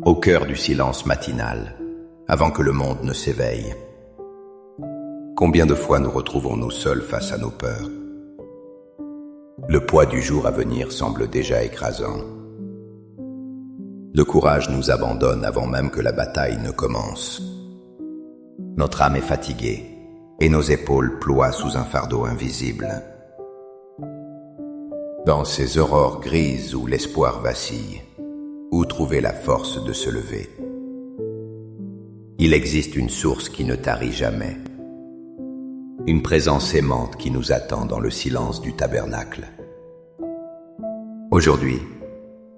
au cœur du silence matinal, avant que le monde ne s'éveille. Combien de fois nous retrouvons-nous seuls face à nos peurs? Le poids du jour à venir semble déjà écrasant. Le courage nous abandonne avant même que la bataille ne commence. Notre âme est fatiguée et nos épaules ploient sous un fardeau invisible. Dans ces aurores grises où l'espoir vacille, où trouver la force de se lever? Il existe une source qui ne tarit jamais, une présence aimante qui nous attend dans le silence du tabernacle. Aujourd'hui,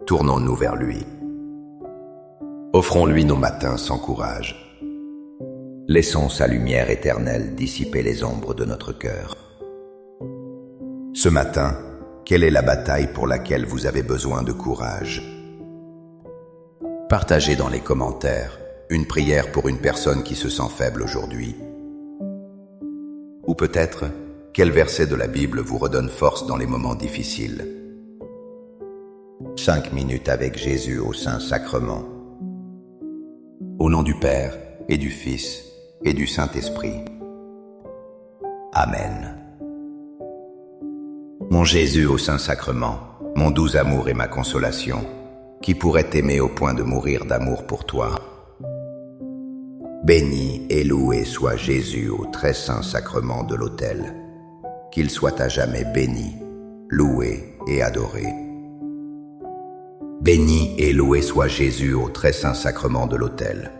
tournons-nous vers lui. Offrons-lui nos matins sans courage. Laissons sa lumière éternelle dissiper les ombres de notre cœur. Ce matin, quelle est la bataille pour laquelle vous avez besoin de courage? Partagez dans les commentaires une prière pour une personne qui se sent faible aujourd'hui. Ou peut-être, quel verset de la Bible vous redonne force dans les moments difficiles? 5 minutes avec Jésus au Saint-Sacrement. Au nom du Père, et du Fils, et du Saint-Esprit. Amen. Mon Jésus au Saint-Sacrement, mon doux amour et ma consolation, qui pourrait t'aimer au point de mourir d'amour pour toi? Béni et loué soit Jésus au très saint sacrement de l'autel, qu'il soit à jamais béni, loué et adoré. Béni et loué soit Jésus au très saint sacrement de l'autel,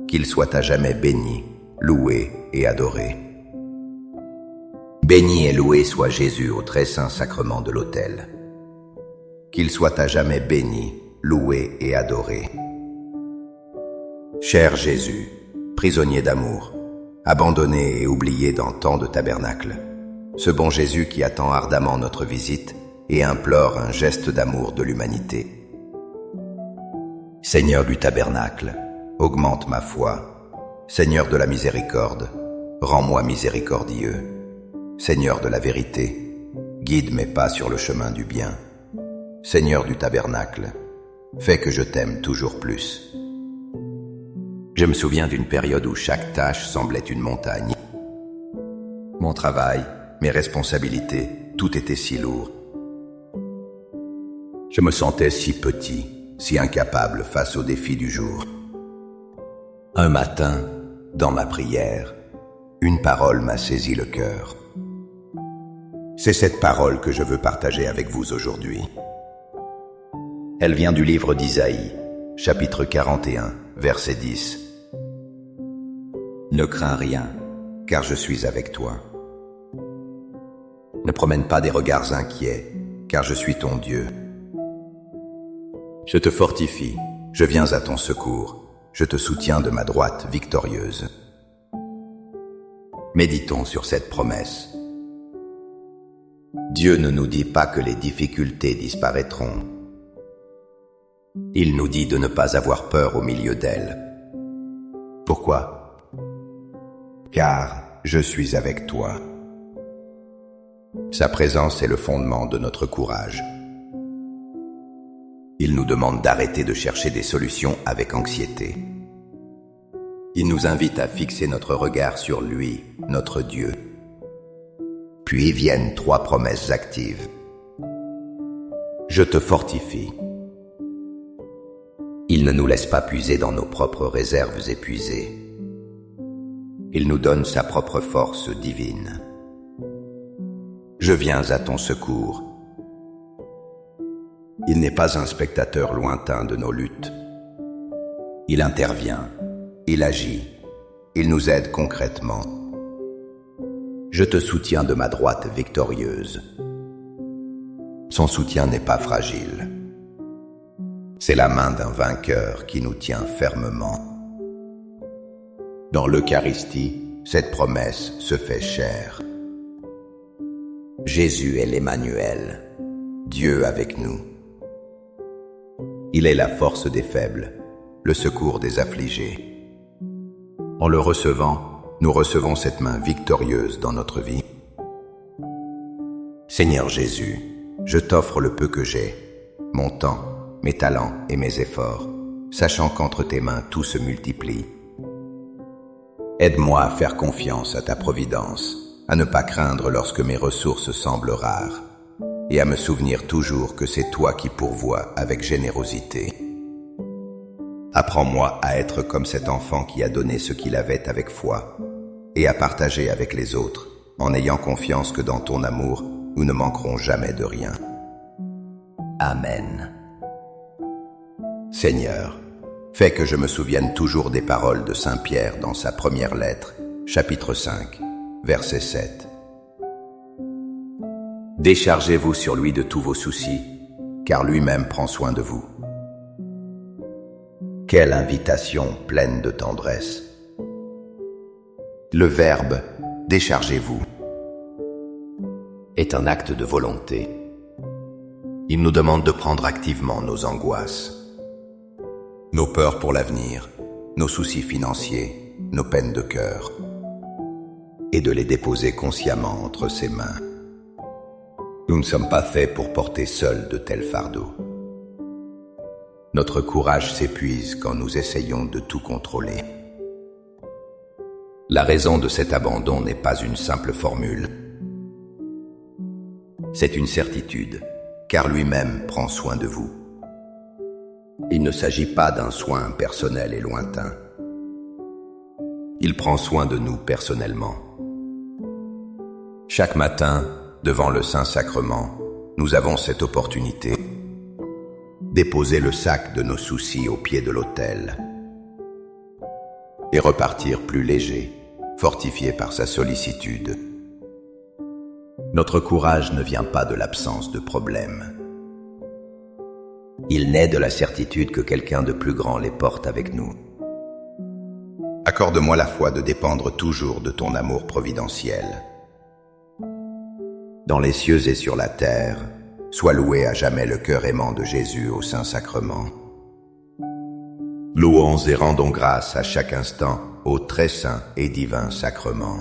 qu'il soit à jamais béni, loué et adoré. Béni et loué soit Jésus au très saint sacrement de l'autel, qu'il soit à jamais béni, loué et adoré. Cher Jésus, prisonnier d'amour, abandonné et oublié dans tant de tabernacles, ce bon Jésus qui attend ardemment notre visite et implore un geste d'amour de l'humanité. Seigneur du tabernacle, augmente ma foi. Seigneur de la miséricorde, rends-moi miséricordieux. Seigneur de la vérité, guide mes pas sur le chemin du bien. Seigneur du tabernacle, fais que je t'aime toujours plus. Je me souviens d'une période où chaque tâche semblait une montagne. Mon travail, mes responsabilités, tout était si lourd. Je me sentais si petit, si incapable face aux défis du jour. Un matin, dans ma prière, une parole m'a saisi le cœur. C'est cette parole que je veux partager avec vous aujourd'hui. Elle vient du livre d'Isaïe, chapitre 41, verset 10. Ne crains rien, car je suis avec toi. Ne promène pas des regards inquiets, car je suis ton Dieu. Je te fortifie, je viens à ton secours, je te soutiens de ma droite victorieuse. Méditons sur cette promesse. Dieu ne nous dit pas que les difficultés disparaîtront. Il nous dit de ne pas avoir peur au milieu d'elles. Pourquoi? Car je suis avec toi. Sa présence est le fondement de notre courage. Il nous demande d'arrêter de chercher des solutions avec anxiété. Il nous invite à fixer notre regard sur lui, notre Dieu. Puis viennent 3 promesses actives. Je te fortifie. Il ne nous laisse pas puiser dans nos propres réserves épuisées. Il nous donne sa propre force divine. Je viens à ton secours. Il n'est pas un spectateur lointain de nos luttes. Il intervient, il agit, il nous aide concrètement. Je te soutiens de ma droite victorieuse. Son soutien n'est pas fragile. C'est la main d'un vainqueur qui nous tient fermement. Dans l'Eucharistie, cette promesse se fait chair. Jésus est l'Emmanuel, Dieu avec nous. Il est la force des faibles, le secours des affligés. En le recevant, nous recevons cette main victorieuse dans notre vie. Seigneur Jésus, je t'offre le peu que j'ai, mon temps, mes talents et mes efforts. sachant qu'entre tes mains tout se multiplie. Aide-moi à faire confiance à ta providence, à ne pas craindre lorsque mes ressources semblent rares, et à me souvenir toujours que c'est toi qui pourvois avec générosité. Apprends-moi à être comme cet enfant qui a donné ce qu'il avait avec foi, et à partager avec les autres, en ayant confiance que dans ton amour, nous ne manquerons jamais de rien. Amen. Seigneur, fais que je me souvienne toujours des paroles de Saint Pierre dans sa première lettre, chapitre 5, verset 7. Déchargez-vous sur lui de tous vos soucis, car lui-même prend soin de vous. Quelle invitation pleine de tendresse. Le verbe « déchargez-vous » est un acte de volonté. Il nous demande de prendre activement nos angoisses, nos peurs pour l'avenir, nos soucis financiers, nos peines de cœur, et de les déposer consciemment entre ses mains. Nous ne sommes pas faits pour porter seuls de tels fardeaux. Notre courage s'épuise quand nous essayons de tout contrôler. La raison de cet abandon n'est pas une simple formule. C'est une certitude, car lui-même prend soin de vous. Il ne s'agit pas d'un soin personnel et lointain. Il prend soin de nous personnellement. Chaque matin, devant le Saint-Sacrement, nous avons cette opportunité. Déposer le sac de nos soucis au pied de l'autel et repartir plus léger, fortifié par sa sollicitude. Notre courage ne vient pas de l'absence de problèmes. Il naît de la certitude que quelqu'un de plus grand les porte avec nous. Accorde-moi la foi de dépendre toujours de ton amour providentiel. Dans les cieux et sur la terre, sois loué à jamais le cœur aimant de Jésus au Saint-Sacrement. Louons et rendons grâce à chaque instant au très saint et divin sacrement.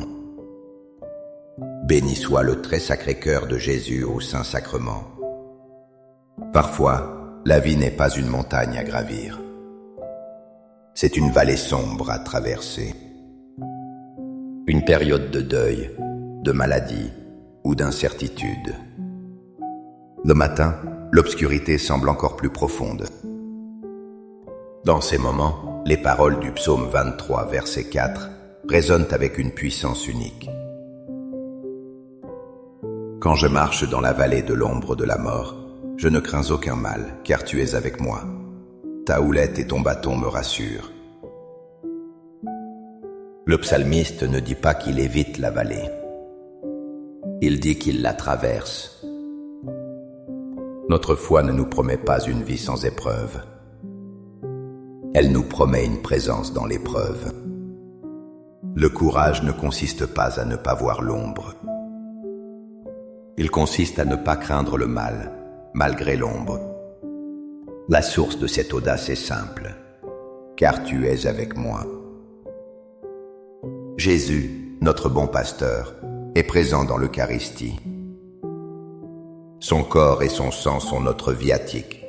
Béni soit le très sacré cœur de Jésus au Saint-Sacrement. Parfois, la vie n'est pas une montagne à gravir. C'est une vallée sombre à traverser. Une période de deuil, de maladie ou d'incertitude. Le matin, l'obscurité semble encore plus profonde. Dans ces moments, les paroles du psaume 23, verset 4, résonnent avec une puissance unique. Quand je marche dans la vallée de l'ombre de la mort, je ne crains aucun mal, car tu es avec moi. Ta houlette et ton bâton me rassurent. Le psalmiste ne dit pas qu'il évite la vallée. Il dit qu'il la traverse. Notre foi ne nous promet pas une vie sans épreuve. Elle nous promet une présence dans l'épreuve. Le courage ne consiste pas à ne pas voir l'ombre. Il consiste à ne pas craindre le mal, malgré l'ombre. La source de cette audace est simple, car tu es avec moi. Jésus, notre bon pasteur, est présent dans l'Eucharistie. Son corps et son sang sont notre viatique.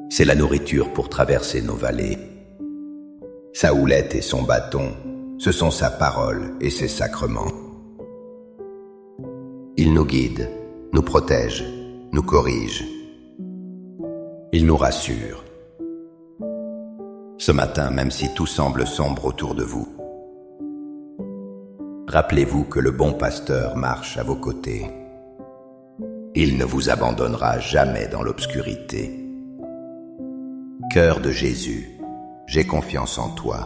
C'est la nourriture pour traverser nos vallées. Sa houlette et son bâton, ce sont sa parole et ses sacrements. Il nous guide, nous protège, nous corrige. Il nous rassure. Ce matin, même si tout semble sombre autour de vous, rappelez-vous que le bon pasteur marche à vos côtés. Il ne vous abandonnera jamais dans l'obscurité. Cœur de Jésus, j'ai confiance en toi.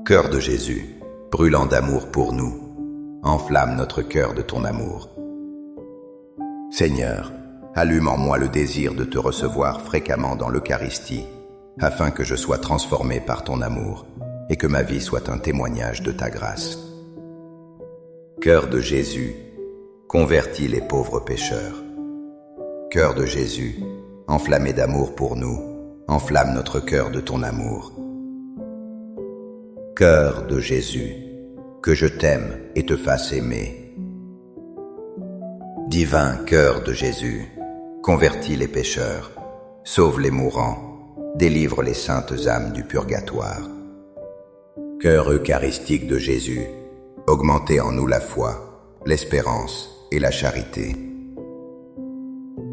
Cœur de Jésus, brûlant d'amour pour nous, enflamme notre cœur de ton amour. Seigneur, allume en moi le désir de te recevoir fréquemment dans l'Eucharistie, afin que je sois transformé par ton amour et que ma vie soit un témoignage de ta grâce. Cœur de Jésus, convertis les pauvres pécheurs. Cœur de Jésus, enflammé d'amour pour nous, enflamme notre cœur de ton amour. Cœur de Jésus, que je t'aime et te fasse aimer. Divin cœur de Jésus, convertis les pécheurs. sauve les mourants, délivre les saintes âmes du purgatoire. Cœur eucharistique de Jésus, augmentez en nous la foi, l'espérance et la charité.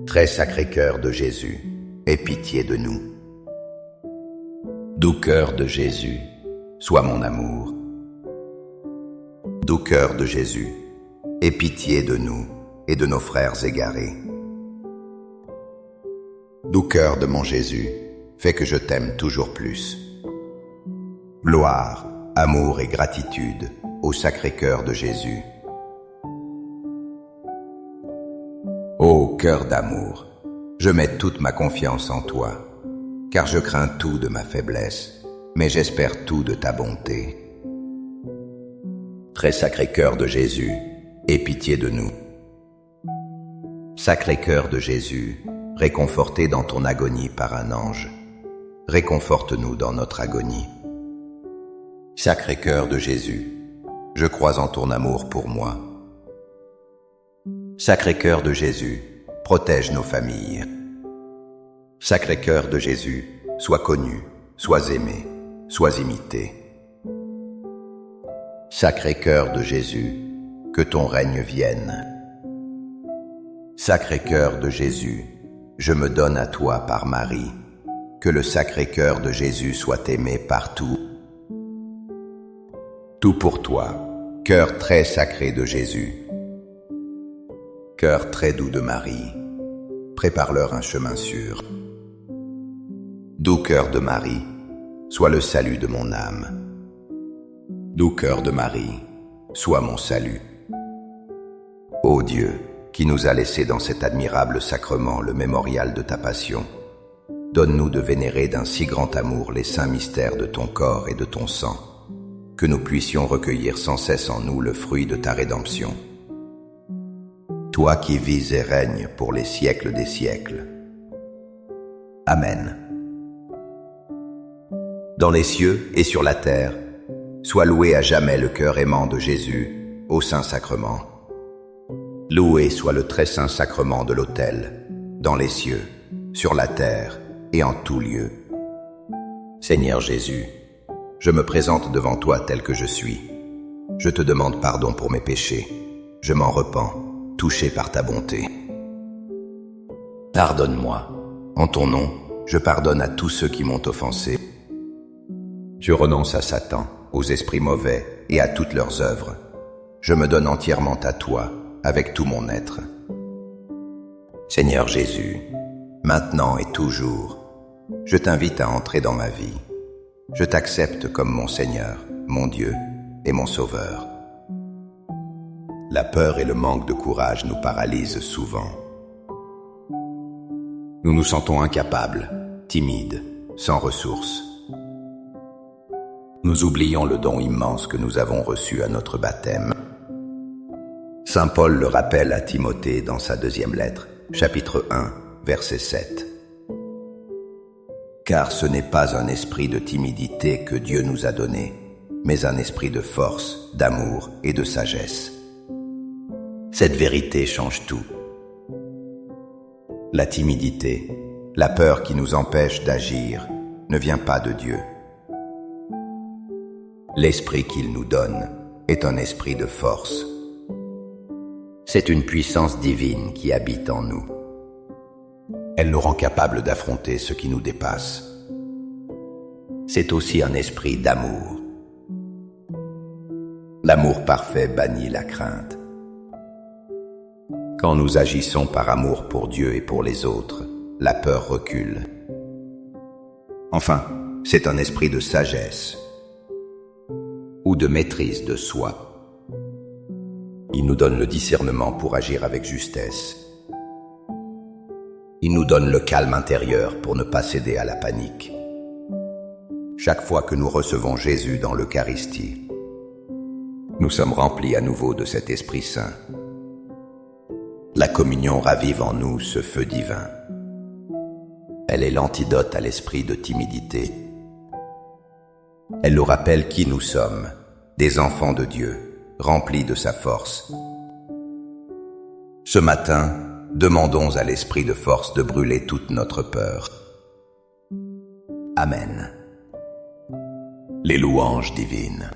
Très sacré cœur de Jésus, aie pitié de nous. Doux cœur de Jésus, sois mon amour. Doux cœur de Jésus, aie pitié de nous et de nos frères égarés. Doux cœur de mon Jésus, fais que je t'aime toujours plus. Gloire, amour et gratitude au sacré cœur de Jésus. Ô cœur d'amour, je mets toute ma confiance en toi, car je crains tout de ma faiblesse, mais j'espère tout de ta bonté. Très sacré cœur de Jésus, aie pitié de nous. Sacré cœur de Jésus, réconforté dans ton agonie par un ange, réconforte-nous dans notre agonie. Sacré cœur de Jésus, je crois en ton amour pour moi. Sacré cœur de Jésus, protège nos familles. Sacré cœur de Jésus, sois connu, sois aimé, sois imité. Sacré cœur de Jésus, que ton règne vienne. Sacré cœur de Jésus, je me donne à toi par Marie, que le sacré cœur de Jésus soit aimé partout. Tout pour toi, cœur très sacré de Jésus. Cœur très doux de Marie, prépare-leur un chemin sûr. Doux cœur de Marie, sois le salut de mon âme. Doux cœur de Marie, sois mon salut. Ô Dieu, qui nous a laissé dans cet admirable sacrement le mémorial de ta passion, donne-nous de vénérer d'un si grand amour les saints mystères de ton corps et de ton sang, que nous puissions recueillir sans cesse en nous le fruit de ta rédemption. Toi qui vis et règnes pour les siècles des siècles. Amen. Dans les cieux et sur la terre, sois loué à jamais le cœur aimant de Jésus, au Saint-Sacrement. Loué soit le très saint sacrement de l'autel, dans les cieux, sur la terre et en tout lieu. Seigneur Jésus, je me présente devant toi tel que je suis. Je te demande pardon pour mes péchés. Je m'en repens, touché par ta bonté. Pardonne-moi. En ton nom, je pardonne à tous ceux qui m'ont offensé. Je renonce à Satan, aux esprits mauvais et à toutes leurs œuvres. Je me donne entièrement à toi, avec tout mon être. Seigneur Jésus, maintenant et toujours, je t'invite à entrer dans ma vie. Je t'accepte comme mon Seigneur, mon Dieu et mon Sauveur. La peur et le manque de courage nous paralysent souvent. Nous nous sentons incapables, timides, sans ressources. Nous oublions le don immense que nous avons reçu à notre baptême. Saint Paul le rappelle à Timothée dans sa 2e lettre, chapitre 1, verset 7. Car ce n'est pas un esprit de timidité que Dieu nous a donné, mais un esprit de force, d'amour et de sagesse. Cette vérité change tout. La timidité, la peur qui nous empêche d'agir, ne vient pas de Dieu. L'esprit qu'il nous donne est un esprit de force. C'est une puissance divine qui habite en nous. Elle nous rend capables d'affronter ce qui nous dépasse. C'est aussi un esprit d'amour. L'amour parfait bannit la crainte. Quand nous agissons par amour pour Dieu et pour les autres, la peur recule. Enfin, c'est un esprit de sagesse ou de maîtrise de soi. Il nous donne le discernement pour agir avec justesse. Il nous donne le calme intérieur pour ne pas céder à la panique. Chaque fois que nous recevons Jésus dans l'Eucharistie, nous sommes remplis à nouveau de cet Esprit Saint. La communion ravive en nous ce feu divin. Elle est l'antidote à l'esprit de timidité. Elle nous rappelle qui nous sommes, des enfants de Dieu, remplis de sa force. Ce matin, demandons à l'esprit de force de brûler toute notre peur. Amen. Les louanges divines.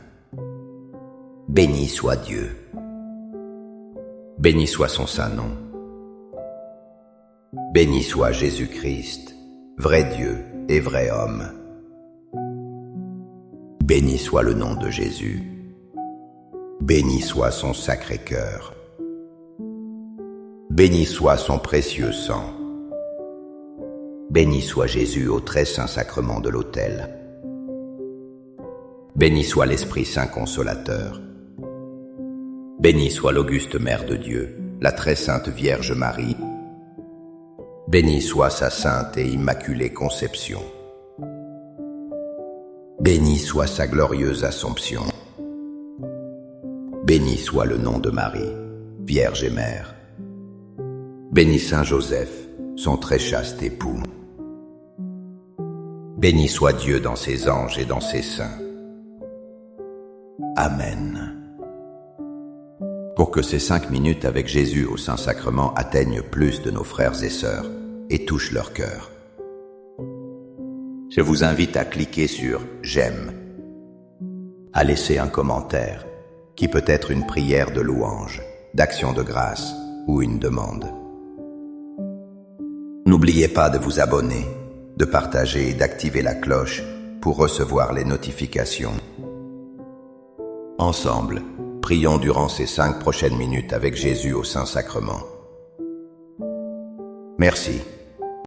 Béni soit Dieu. Béni soit son saint nom. Béni soit Jésus-Christ, vrai Dieu et vrai homme. Béni soit le nom de Jésus. Béni soit son sacré cœur. Béni soit son précieux sang. Béni soit Jésus au très saint sacrement de l'autel. Béni soit l'Esprit Saint consolateur. Béni soit l'auguste Mère de Dieu, la très sainte Vierge Marie. Béni soit sa sainte et immaculée conception. Béni soit sa glorieuse Assomption. Béni soit le nom de Marie, Vierge et Mère. Béni Saint Joseph, son très chaste époux. Béni soit Dieu dans ses anges et dans ses saints. Amen. Pour que ces 5 minutes avec Jésus au Saint-Sacrement atteignent plus de nos frères et sœurs et touchent leur cœur, je vous invite à cliquer sur « J'aime », à laisser un commentaire qui peut être une prière de louange, d'action de grâce ou une demande. N'oubliez pas de vous abonner, de partager et d'activer la cloche pour recevoir les notifications. Ensemble, prions durant ces 5 prochaines minutes avec Jésus au Saint-Sacrement. Merci.